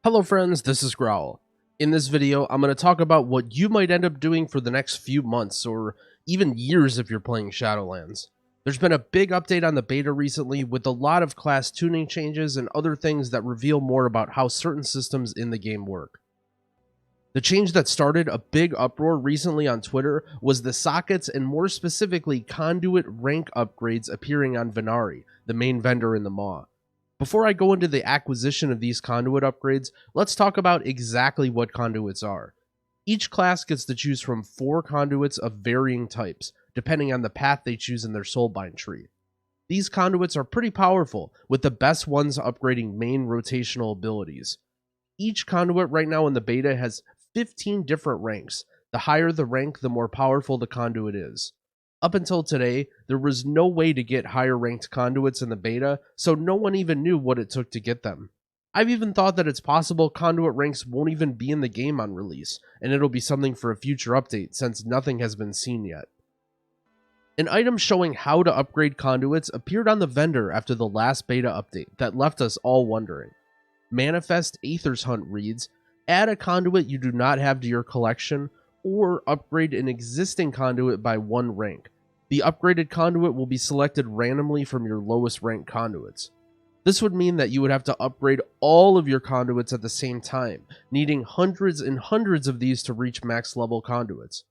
Hello friends, this is Growl. In this video, I'm going to talk about what you might end up doing for the next few months, or even years if you're playing Shadowlands. There's been a big update on the beta recently with a lot of class tuning changes and other things that reveal more about how certain systems in the game work. The change that started a big uproar recently on Twitter was the sockets and more specifically Conduit rank upgrades appearing on Venari, the main vendor in the Maw. Before I go into the acquisition of these Conduit upgrades, let's talk about exactly what Conduits are. Each class gets to choose from 4 Conduits of varying types, depending on the path they choose in their Soulbind tree. These Conduits are pretty powerful, with the best ones upgrading main rotational abilities. Each Conduit right now in the beta has 15 different ranks. The higher the rank, the more powerful the Conduit is. Up until today, there was no way to get higher ranked Conduits in the beta, so no one even knew what it took to get them. I've even thought that it's possible Conduit ranks won't even be in the game on release, and it'll be something for a future update since nothing has been seen yet. An item showing how to upgrade Conduits appeared on the vendor after the last beta update that left us all wondering. Manifest Aether's Hunt reads, add a Conduit you do not have to your collection, or upgrade an existing Conduit by 1 rank. The upgraded Conduit will be selected randomly from your lowest ranked Conduits. This would mean that you would have to upgrade all of your Conduits at the same time, needing hundreds and hundreds of these to reach max level Conduits.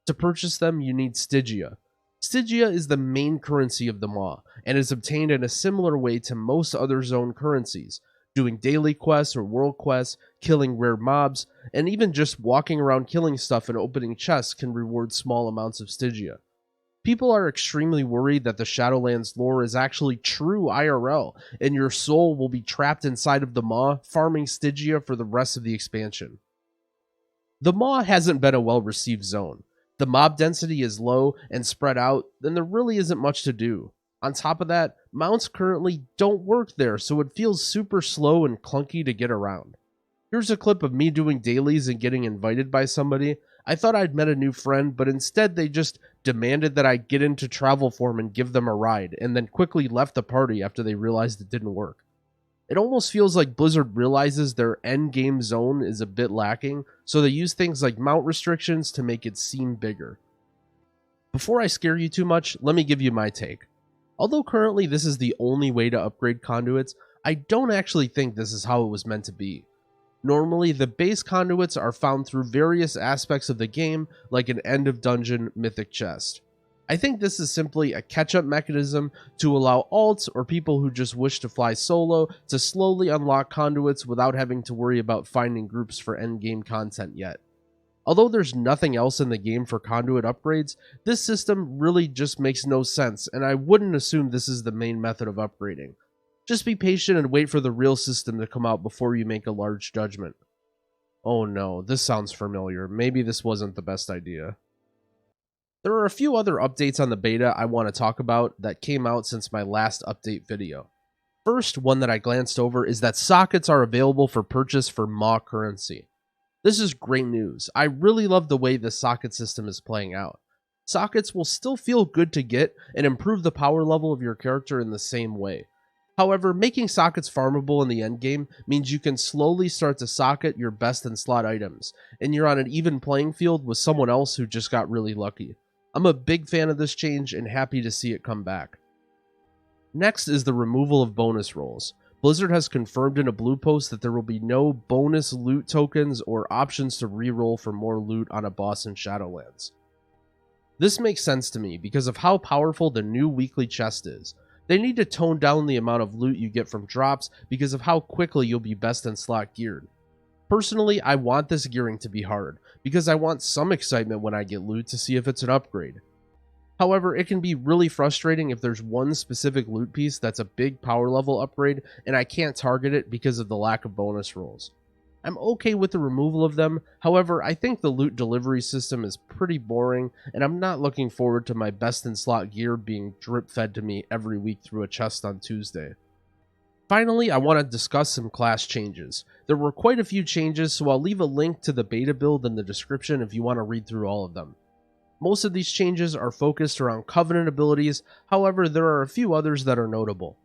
To purchase them, you need Stygia. Stygia is the main currency of the Maw, and is obtained in a similar way to most other zone currencies, doing daily quests or world quests, killing rare mobs, and even just walking around killing stuff and opening chests can reward small amounts of Stygia. People are extremely worried that the Shadowlands lore is actually true IRL, and your soul will be trapped inside of the Maw, farming Stygia for the rest of the expansion. The Maw hasn't been a well-received zone. The mob density is low and spread out, and there really isn't much to do. On top of that, mounts currently don't work there, so it feels super slow and clunky to get around. Here's a clip of me doing dailies and getting invited by somebody. I thought I'd met a new friend, but instead they just demanded that I get into travel form and give them a ride, and then quickly left the party after they realized it didn't work. It almost feels like Blizzard realizes their endgame zone is a bit lacking, so they use things like mount restrictions to make it seem bigger. Before I scare you too much, let me give you my take. Although currently this is the only way to upgrade Conduits, I don't actually think this is how it was meant to be. Normally, the base Conduits are found through various aspects of the game, like an end of dungeon mythic chest. I think this is simply a catch-up mechanism to allow alts or people who just wish to fly solo to slowly unlock Conduits without having to worry about finding groups for endgame content yet. Although there's nothing else in the game for Conduit upgrades, this system really just makes no sense, and I wouldn't assume this is the main method of upgrading. Just be patient and wait for the real system to come out before you make a large judgment. Oh no, this sounds familiar. Maybe this wasn't the best idea. There are a few other updates on the beta I want to talk about that came out since my last update video. First, one that I glanced over is that sockets are available for purchase for Maw currency. This is great news. I really love the way the socket system is playing out. Sockets will still feel good to get and improve the power level of your character in the same way. However, making sockets farmable in the endgame means you can slowly start to socket your best in slot items, and you're on an even playing field with someone else who just got really lucky. I'm a big fan of this change and happy to see it come back. Next is the removal of bonus rolls. Blizzard has confirmed in a blue post that there will be no bonus loot tokens or options to reroll for more loot on a boss in Shadowlands. This makes sense to me because of how powerful the new weekly chest is. They need to tone down the amount of loot you get from drops because of how quickly you'll be best in slot geared. Personally, I want this gearing to be hard because I want some excitement when I get loot to see if it's an upgrade. However, it can be really frustrating if there's one specific loot piece that's a big power level upgrade and I can't target it because of the lack of bonus rolls. I'm okay with the removal of them, however, I think the loot delivery system is pretty boring and I'm not looking forward to my best in slot gear being drip fed to me every week through a chest on Tuesday. Finally, I want to discuss some class changes. There were quite a few changes, so I'll leave a link to the beta build in the description if you want to read through all of them. Most of these changes are focused around Covenant abilities, however there are a few others that are notable.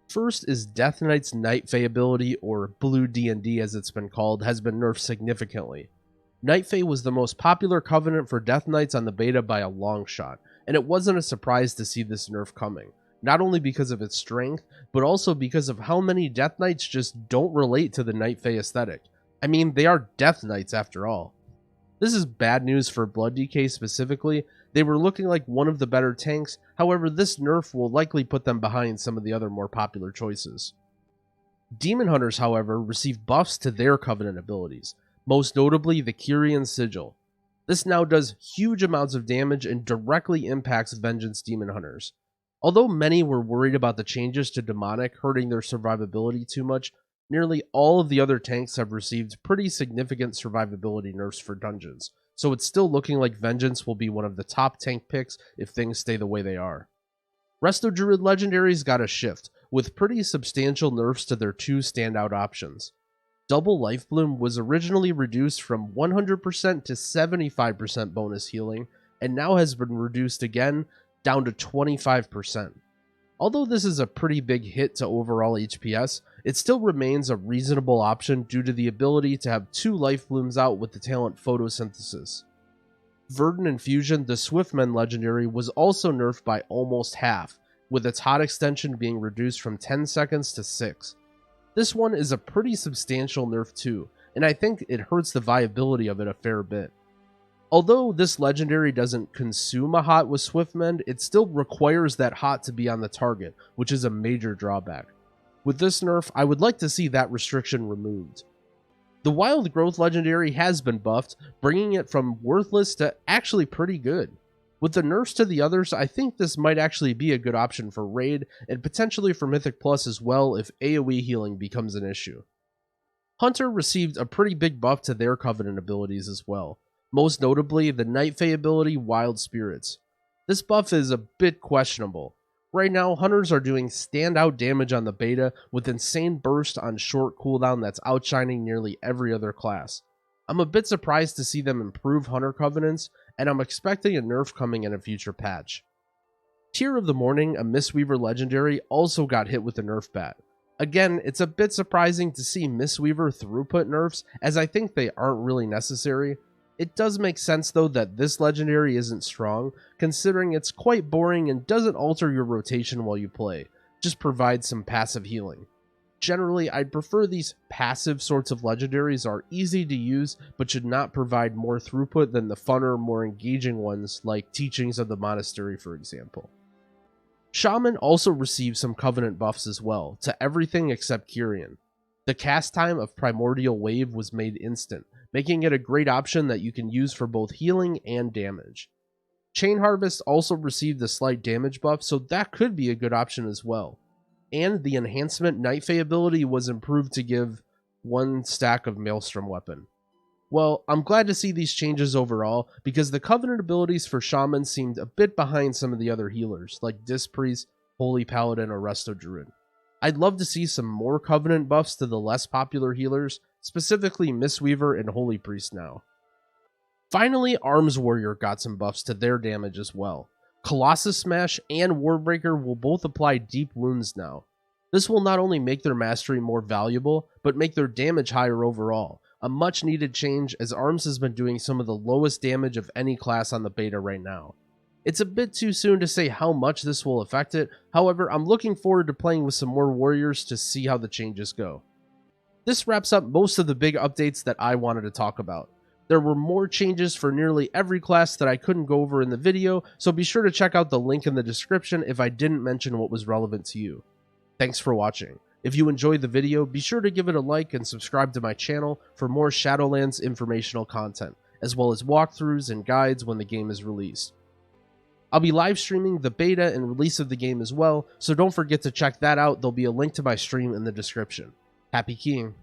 First is Death Knight's Night Fae ability, or Blue D&D as it's been called, has been nerfed significantly. Night Fae was the most popular covenant for Death Knights on the beta by a long shot, and it wasn't a surprise to see this nerf coming, not only because of its strength, but also because of how many Death Knights just don't relate to the Night Fae aesthetic. I mean, they are Death Knights after all. This is bad news for Blood DK specifically. They were looking like one of the better tanks, however this nerf will likely put them behind some of the other more popular choices. Demon Hunters, however, received buffs to their Covenant abilities, most notably the Kyrian Sigil. This now does huge amounts of damage and directly impacts Vengeance Demon Hunters. Although many were worried about the changes to Demonic hurting their survivability too much, nearly all of the other tanks have received pretty significant survivability nerfs for dungeons, so it's still looking like Vengeance will be one of the top tank picks if things stay the way they are. Resto Druid legendaries got a shift, with pretty substantial nerfs to their two standout options. Double Life Bloom was originally reduced from 100% to 75% bonus healing, and now has been reduced again down to 25%. Although this is a pretty big hit to overall HPS, it still remains a reasonable option due to the ability to have 2 life blooms out with the talent Photosynthesis. Verdant Infusion, the Swiftmen legendary, was also nerfed by almost half, with its hot extension being reduced from 10 seconds to 6. This one is a pretty substantial nerf too, and I think it hurts the viability of it a fair bit. Although this legendary doesn't consume a hot with Swiftmend, it still requires that hot to be on the target, which is a major drawback. With this nerf, I would like to see that restriction removed. The Wild Growth legendary has been buffed, bringing it from worthless to actually pretty good. With the nerfs to the others, I think this might actually be a good option for Raid, and potentially for Mythic Plus as well if AoE healing becomes an issue. Hunter received a pretty big buff to their Covenant abilities as well. Most notably, the Night Fae ability, Wild Spirits. This buff is a bit questionable. Right now, Hunters are doing standout damage on the beta with insane burst on short cooldown that's outshining nearly every other class. I'm a bit surprised to see them improve Hunter Covenants, and I'm expecting a nerf coming in a future patch. Tear of the Morning, a Mistweaver legendary, also got hit with a nerf bat. Again, it's a bit surprising to see Mistweaver throughput nerfs, as I think they aren't really necessary. It does make sense though that this legendary isn't strong, considering it's quite boring and doesn't alter your rotation while you play, just provides some passive healing. Generally, I'd prefer these passive sorts of legendaries are easy to use, but should not provide more throughput than the funner, more engaging ones like Teachings of the Monastery for example. Shaman also received some Covenant buffs as well, to everything except Kyrian. The cast time of Primordial Wave was made instant, making it a great option that you can use for both healing and damage. Chain Harvest also received a slight damage buff, so that could be a good option as well. And the enhancement Night Fae ability was improved to give 1 stack of Maelstrom weapon. Well, I'm glad to see these changes overall, because the Covenant abilities for Shaman seemed a bit behind some of the other healers, like Disc Priest, Holy Paladin, or Resto Druid. I'd love to see some more Covenant buffs to the less popular healers, specifically Mistweaver and Holy Priest now. Finally, Arms Warrior got some buffs to their damage as well. Colossus Smash and Warbreaker will both apply deep wounds now. This will not only make their mastery more valuable, but make their damage higher overall, a much needed change as Arms has been doing some of the lowest damage of any class on the beta right now. It's a bit too soon to say how much this will affect it, however I'm looking forward to playing with some more warriors to see how the changes go. This wraps up most of the big updates that I wanted to talk about. There were more changes for nearly every class that I couldn't go over in the video, so be sure to check out the link in the description if I didn't mention what was relevant to you. Thanks for watching. If you enjoyed the video, be sure to give it a like and subscribe to my channel for more Shadowlands informational content, as well as walkthroughs and guides when the game is released. I'll be live streaming the beta and release of the game as well, so don't forget to check that out. There'll be a link to my stream in the description. Happy keying.